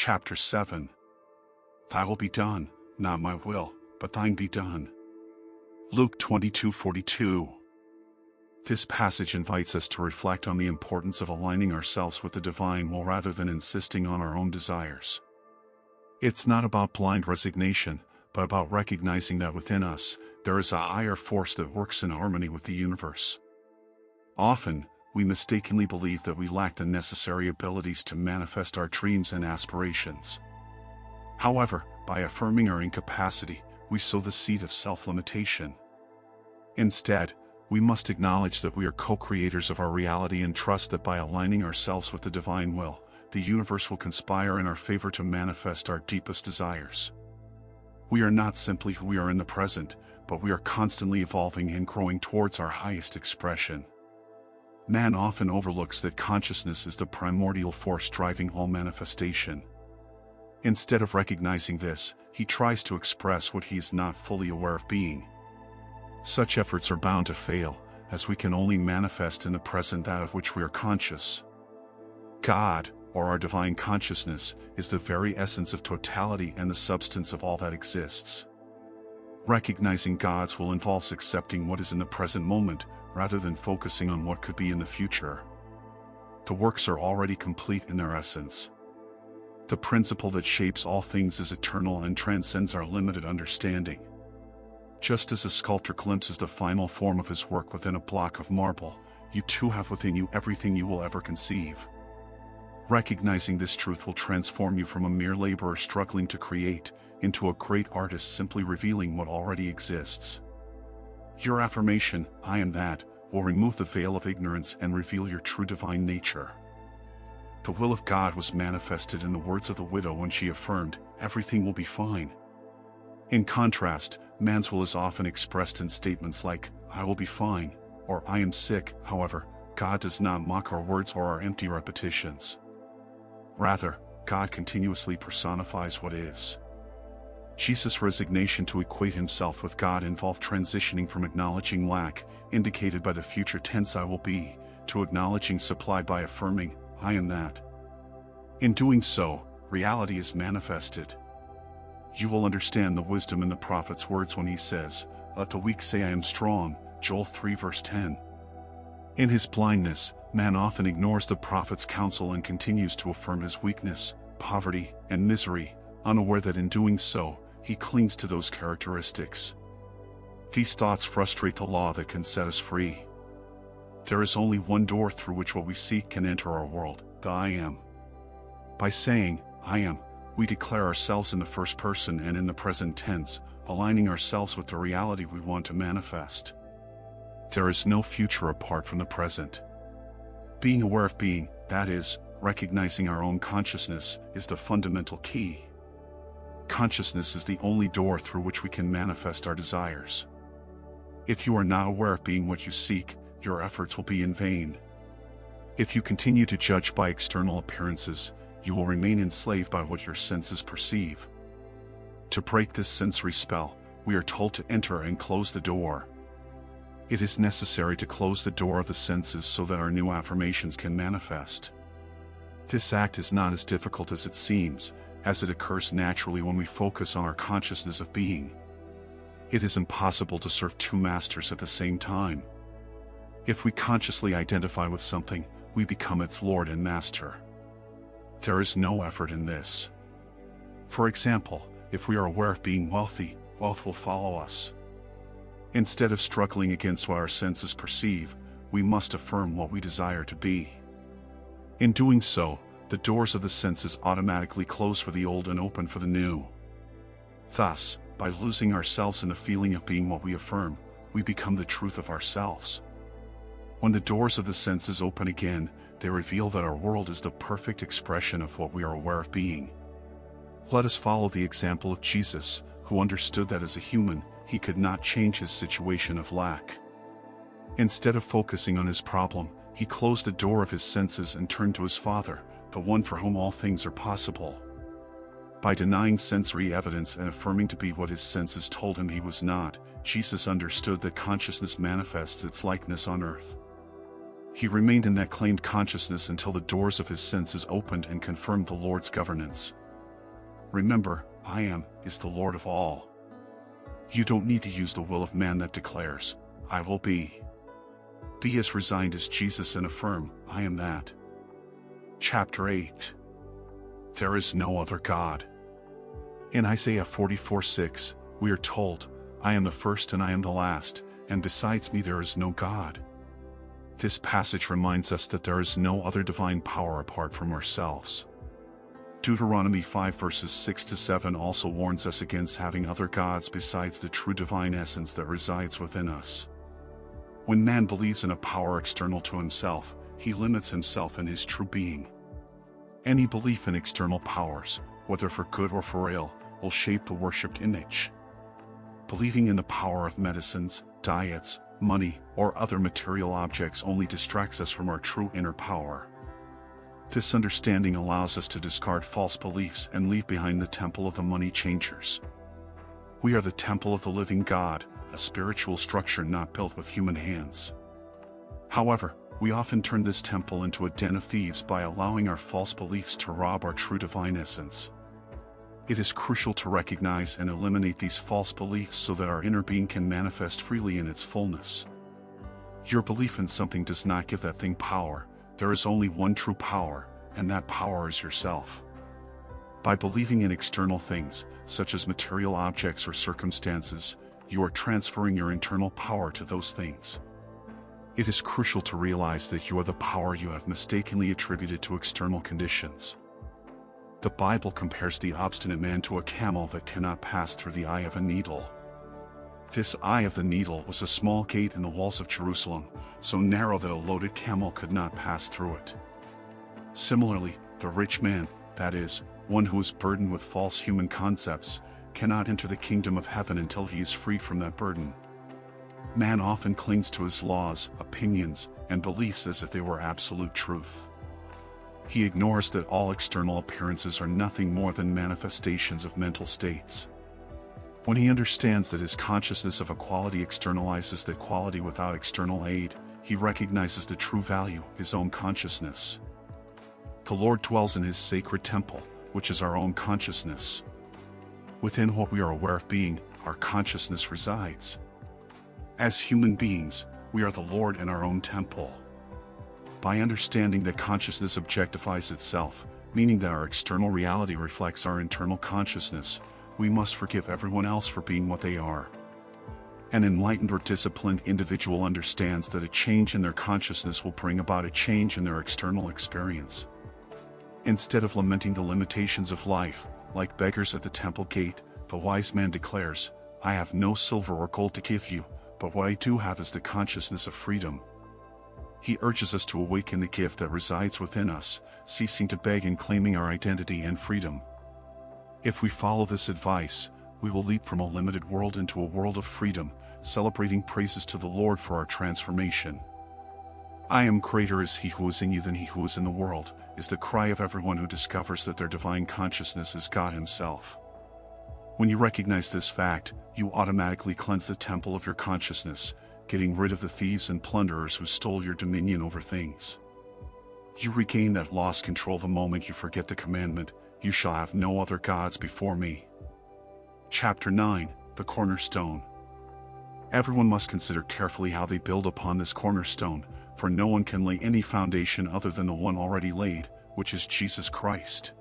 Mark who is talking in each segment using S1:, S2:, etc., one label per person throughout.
S1: Chapter 7. Thy will be done, not my will, but thine be done. Luke 22:42. This passage invites us to reflect on the importance of aligning ourselves with the divine will rather than insisting on our own desires. It's not about blind resignation, but about recognizing that within us, there is a higher force that works in harmony with the universe. Often, we mistakenly believe that we lack the necessary abilities to manifest our dreams and aspirations. However, by affirming our incapacity, we sow the seed of self-limitation. Instead, we must acknowledge that we are co-creators of our reality and trust that by aligning ourselves with the divine will, the universe will conspire in our favor to manifest our deepest desires. We are not simply who we are in the present, but we are constantly evolving and growing towards our highest expression. Man often overlooks that consciousness is the primordial force driving all manifestation. Instead of recognizing this, he tries to express what he is not fully aware of being. Such efforts are bound to fail, as we can only manifest in the present that of which we are conscious. God, or our divine consciousness, is the very essence of totality and the substance of all that exists. Recognizing God's will involves accepting what is in the present moment, rather than focusing on what could be in the future. The works are already complete in their essence. The principle that shapes all things is eternal and transcends our limited understanding. Just as a sculptor glimpses the final form of his work within a block of marble, you too have within you everything you will ever conceive. Recognizing this truth will transform you from a mere laborer struggling to create, into a great artist simply revealing what already exists. Your affirmation, "I am that," will remove the veil of ignorance and reveal your true divine nature. The will of God was manifested in the words of the widow when she affirmed, "Everything will be fine." In contrast, man's will is often expressed in statements like, "I will be fine," or "I am sick." However, God does not mock our words or our empty repetitions. Rather, God continuously personifies what is. Jesus' resignation to equate himself with God involved transitioning from acknowledging lack, indicated by the future tense "I will be," to acknowledging supply by affirming, "I am that." In doing so, reality is manifested. You will understand the wisdom in the prophet's words when he says, "Let the weak say I am strong," Joel 3 verse 10. In his blindness, man often ignores the prophet's counsel and continues to affirm his weakness, poverty, and misery, unaware that in doing so, he clings to those characteristics. These thoughts frustrate the law that can set us free. There is only one door through which what we seek can enter our world, the I Am. By saying, "I am," we declare ourselves in the first person and in the present tense, aligning ourselves with the reality we want to manifest. There is no future apart from the present. Being aware of being, that is, recognizing our own consciousness, is the fundamental key. Consciousness is the only door through which we can manifest our desires. If you are not aware of being what you seek, your efforts will be in vain. If you continue to judge by external appearances, you will remain enslaved by what your senses perceive. To break this sensory spell, we are told to enter and close the door. It is necessary to close the door of the senses so that our new affirmations can manifest. This act is not as difficult as it seems, as it occurs naturally when we focus on our consciousness of being. It is impossible to serve two masters at the same time. If we consciously identify with something, we become its lord and master. There is no effort in this. For example, if we are aware of being wealthy, wealth will follow us. Instead of struggling against what our senses perceive, we must affirm what we desire to be. In doing so, the doors of the senses automatically close for the old and open for the new. Thus, by losing ourselves in the feeling of being what we affirm, we become the truth of ourselves. When the doors of the senses open again, they reveal that our world is the perfect expression of what we are aware of being. Let us follow the example of Jesus, who understood that as a human, he could not change his situation of lack. Instead of focusing on his problem, he closed the door of his senses and turned to his Father, the one for whom all things are possible. By denying sensory evidence and affirming to be what his senses told him he was not, Jesus understood that consciousness manifests its likeness on earth. He remained in that claimed consciousness until the doors of his senses opened and confirmed the Lord's governance. Remember, I am is the Lord of all. You don't need to use the will of man that declares, I will be. Be as resigned as Jesus and affirm, I am that. Chapter 8. There is no other God. In Isaiah 44:6, we are told, I am the first and I am the last, and besides me there is no God. This passage reminds us that there is no other divine power apart from ourselves. Deuteronomy 5 verses 6-7 also warns us against having other gods besides the true divine essence that resides within us. When man believes in a power external to himself, he limits himself in his true being. Any belief in external powers, whether for good or for ill, will shape the worshipped image. Believing in the power of medicines, diets, money, or other material objects only distracts us from our true inner power. This understanding allows us to discard false beliefs and leave behind the temple of the money changers. We are the temple of the living God, a spiritual structure not built with human hands. However, we often turn this temple into a den of thieves by allowing our false beliefs to rob our true divine essence. It is crucial to recognize and eliminate these false beliefs so that our inner being can manifest freely in its fullness. Your belief in something does not give that thing power. There is only one true power, and that power is yourself. By believing in external things, such as material objects or circumstances, you are transferring your internal power to those things. It is crucial to realize that you are the power you have mistakenly attributed to external conditions. The Bible compares the obstinate man to a camel that cannot pass through the eye of a needle. This eye of the needle was a small gate in the walls of Jerusalem, so narrow that a loaded camel could not pass through it. Similarly, the rich man, that is, one who is burdened with false human concepts, cannot enter the kingdom of heaven until he is freed from that burden. Man often clings to his laws, opinions, and beliefs as if they were absolute truth. He ignores that all external appearances are nothing more than manifestations of mental states. When he understands that his consciousness of a quality externalizes that quality without external aid, he recognizes the true value, his own consciousness. The Lord dwells in his sacred temple, which is our own consciousness. Within what we are aware of being, our consciousness resides. As human beings, we are the Lord in our own temple. By understanding that consciousness objectifies itself, meaning that our external reality reflects our internal consciousness, we must forgive everyone else for being what they are. An enlightened or disciplined individual understands that a change in their consciousness will bring about a change in their external experience. Instead of lamenting the limitations of life, like beggars at the temple gate, the wise man declares, I have no silver or gold to give you, but what I do have is the consciousness of freedom. He urges us to awaken the gift that resides within us, ceasing to beg and claiming our identity and freedom. If we follow this advice, we will leap from a limited world into a world of freedom, celebrating praises to the Lord for our transformation. I am greater is he who is in you than he who is in the world, is the cry of everyone who discovers that their divine consciousness is God himself. When you recognize this fact, you automatically cleanse the temple of your consciousness, getting rid of the thieves and plunderers who stole your dominion over things. You regain that lost control the moment you forget the commandment, you shall have no other gods before me. Chapter 9, The Cornerstone. Everyone must consider carefully how they build upon this cornerstone, for no one can lay any foundation other than the one already laid, which is Jesus Christ.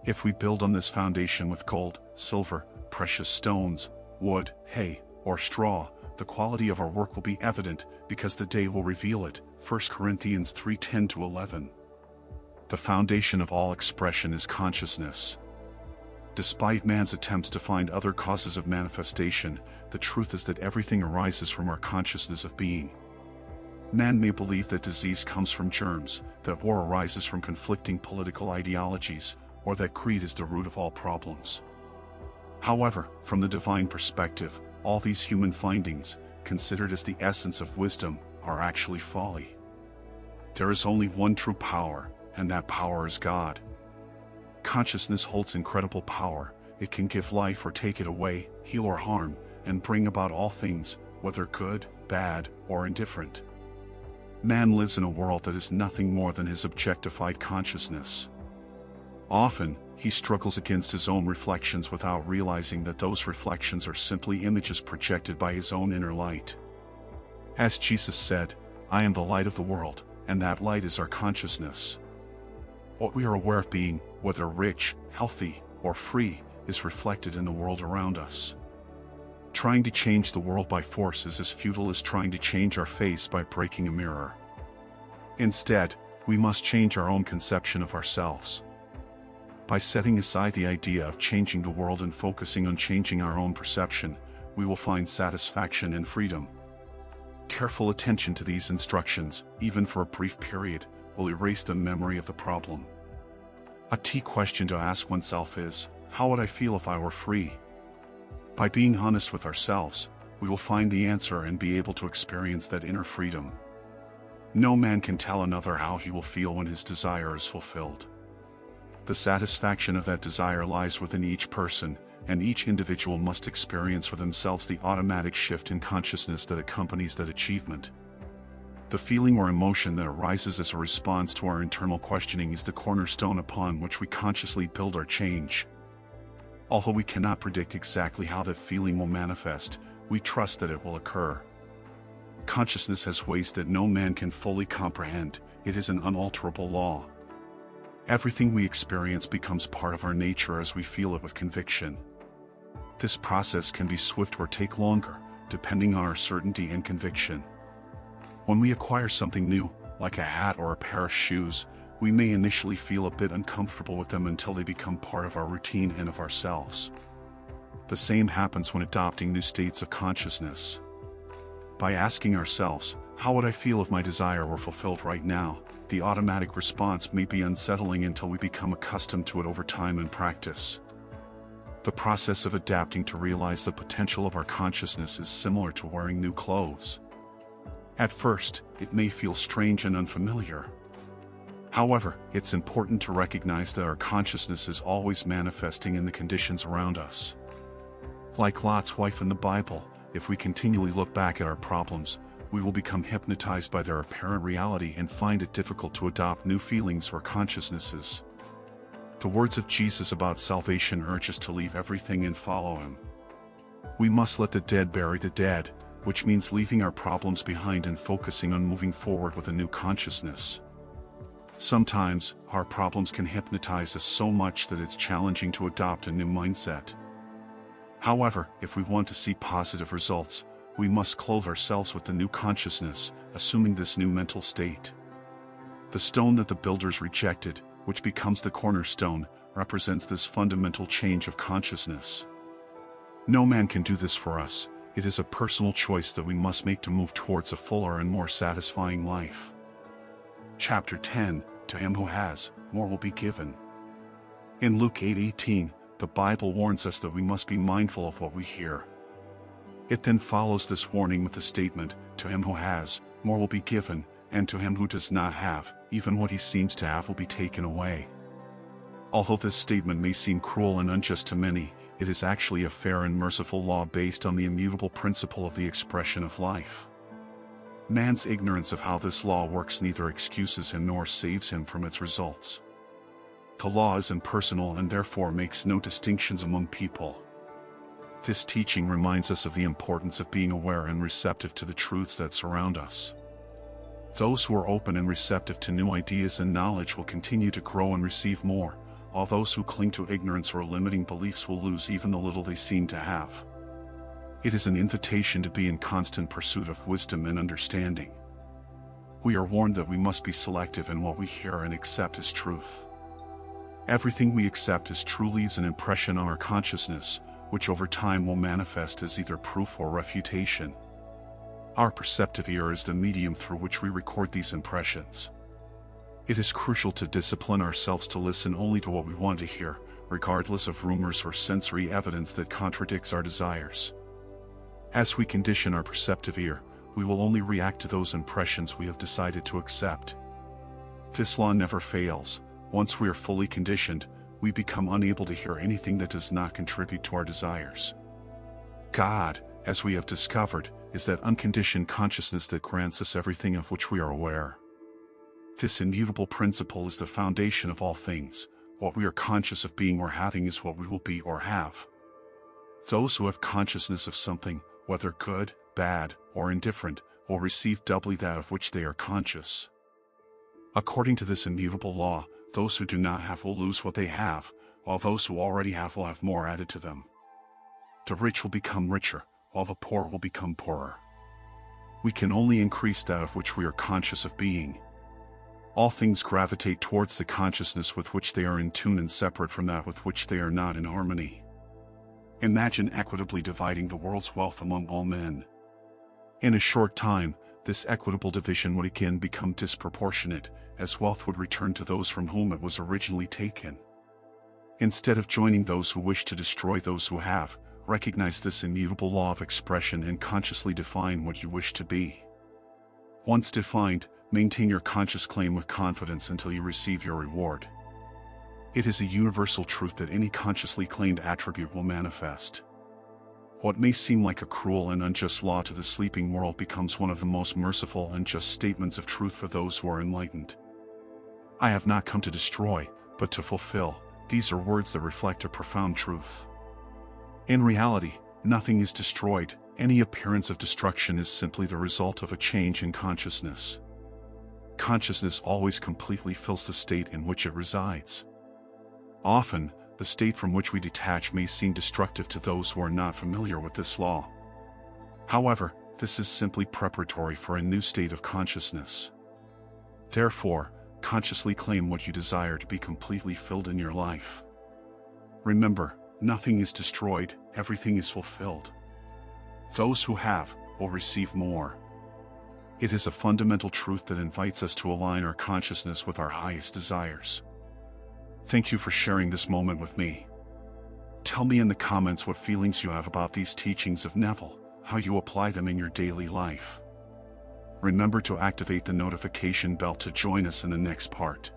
S1: If we build on this foundation with gold, silver, precious stones, wood, hay, or straw, the quality of our work will be evident, because the day will reveal it. 1 Corinthians 3:10-11. The foundation of all expression is consciousness. Despite man's attempts to find other causes of manifestation, the truth is that everything arises from our consciousness of being. Man may believe that disease comes from germs, that war arises from conflicting political ideologies, or that greed is the root of all problems. However, from the divine perspective, all these human findings, considered as the essence of wisdom, are actually folly. There is only one true power, and that power is God. Consciousness holds incredible power. It can give life or take it away, heal or harm, and bring about all things, whether good, bad, or indifferent. Man lives in a world that is nothing more than his objectified consciousness. Often, he struggles against his own reflections without realizing that those reflections are simply images projected by his own inner light. As Jesus said, "I am the light of the world," and that light is our consciousness. What we are aware of being, whether rich, healthy, or free, is reflected in the world around us. Trying to change the world by force is as futile as trying to change our face by breaking a mirror. Instead, we must change our own conception of ourselves. By setting aside the idea of changing the world and focusing on changing our own perception, we will find satisfaction and freedom. Careful attention to these instructions, even for a brief period, will erase the memory of the problem. A key question to ask oneself is, how would I feel if I were free? By being honest with ourselves, we will find the answer and be able to experience that inner freedom. No man can tell another how he will feel when his desire is fulfilled. The satisfaction of that desire lies within each person, and each individual must experience for themselves the automatic shift in consciousness that accompanies that achievement. The feeling or emotion that arises as a response to our internal questioning is the cornerstone upon which we consciously build our change. Although we cannot predict exactly how that feeling will manifest, we trust that it will occur. Consciousness has ways that no man can fully comprehend. It is an unalterable law. Everything we experience becomes part of our nature as we feel it with conviction. This process can be swift or take longer, depending on our certainty and conviction. When we acquire something new, like a hat or a pair of shoes, we may initially feel a bit uncomfortable with them until they become part of our routine and of ourselves. The same happens when adopting new states of consciousness. By asking ourselves, how would I feel if my desire were fulfilled right now? The automatic response may be unsettling until we become accustomed to it over time and practice. The process of adapting to realize the potential of our consciousness is similar to wearing new clothes. At first, it may feel strange and unfamiliar. However, it's important to recognize that our consciousness is always manifesting in the conditions around us. Like Lot's wife in the Bible, if we continually look back at our problems, we will become hypnotized by their apparent reality and find it difficult to adopt new feelings or consciousnesses. The words of Jesus about salvation urge us to leave everything and follow him. We must let the dead bury the dead, which means leaving our problems behind and focusing on moving forward with a new consciousness. Sometimes, our problems can hypnotize us so much that it's challenging to adopt a new mindset. However, if we want to see positive results, we must clothe ourselves with the new consciousness, assuming this new mental state. The stone that the builders rejected, which becomes the cornerstone, represents this fundamental change of consciousness. No man can do this for us. It is a personal choice that we must make to move towards a fuller and more satisfying life. Chapter 10, To him who has, more will be given. In Luke 8:18, the Bible warns us that we must be mindful of what we hear. It then follows this warning with the statement, to him who has, more will be given, and to him who does not have, even what he seems to have will be taken away. Although this statement may seem cruel and unjust to many, it is actually a fair and merciful law based on the immutable principle of the expression of life. Man's ignorance of how this law works neither excuses him nor saves him from its results. The law is impersonal and therefore makes no distinctions among people. This teaching reminds us of the importance of being aware and receptive to the truths that surround us. Those who are open and receptive to new ideas and knowledge will continue to grow and receive more, while those who cling to ignorance or limiting beliefs will lose even the little they seem to have. It is an invitation to be in constant pursuit of wisdom and understanding. We are warned that we must be selective in what we hear and accept as truth. Everything we accept as true leaves an impression on our consciousness, which over time will manifest as either proof or refutation. Our perceptive ear is the medium through which we record these impressions. It is crucial to discipline ourselves to listen only to what we want to hear, regardless of rumors or sensory evidence that contradicts our desires. As we condition our perceptive ear, we will only react to those impressions we have decided to accept. This law never fails. Once we are fully conditioned, we become unable to hear anything that does not contribute to our desires. God, as we have discovered, is that unconditioned consciousness that grants us everything of which we are aware. This immutable principle is the foundation of all things, What we are conscious of being or having is what we will be or have. Those who have consciousness of something, whether good, bad, or indifferent, will receive doubly that of which they are conscious. According to this immutable law, those who do not have will lose what they have, while those who already have will have more added to them. The rich will become richer, while the poor will become poorer. We can only increase that of which we are conscious of being. All things gravitate towards the consciousness with which they are in tune and separate from that with which they are not in harmony. Imagine equitably dividing the world's wealth among all men. In a short time, this equitable division would again become disproportionate, as wealth would return to those from whom it was originally taken. Instead of joining those who wish to destroy those who have, recognize this immutable law of expression and consciously define what you wish to be. Once defined, maintain your conscious claim with confidence until you receive your reward. It is a universal truth that any consciously claimed attribute will manifest. What may seem like a cruel and unjust law to the sleeping world becomes one of the most merciful and just statements of truth for those who are enlightened. I have not come to destroy, but to fulfill. These are words that reflect a profound truth. In reality, nothing is destroyed. Any appearance of destruction is simply the result of a change in consciousness. Consciousness always completely fills the state in which it resides. Often, the state from which we detach may seem destructive to those who are not familiar with this law. However, this is simply preparatory for a new state of consciousness. Therefore, consciously claim what you desire to be completely filled in your life. Remember, nothing is destroyed, everything is fulfilled. Those who have will receive more. It is a fundamental truth that invites us to align our consciousness with our highest desires. Thank you for sharing this moment with me. Tell me in the comments what feelings you have about these teachings of Neville, how you apply them in your daily life. Remember to activate the notification bell to join us in the next part.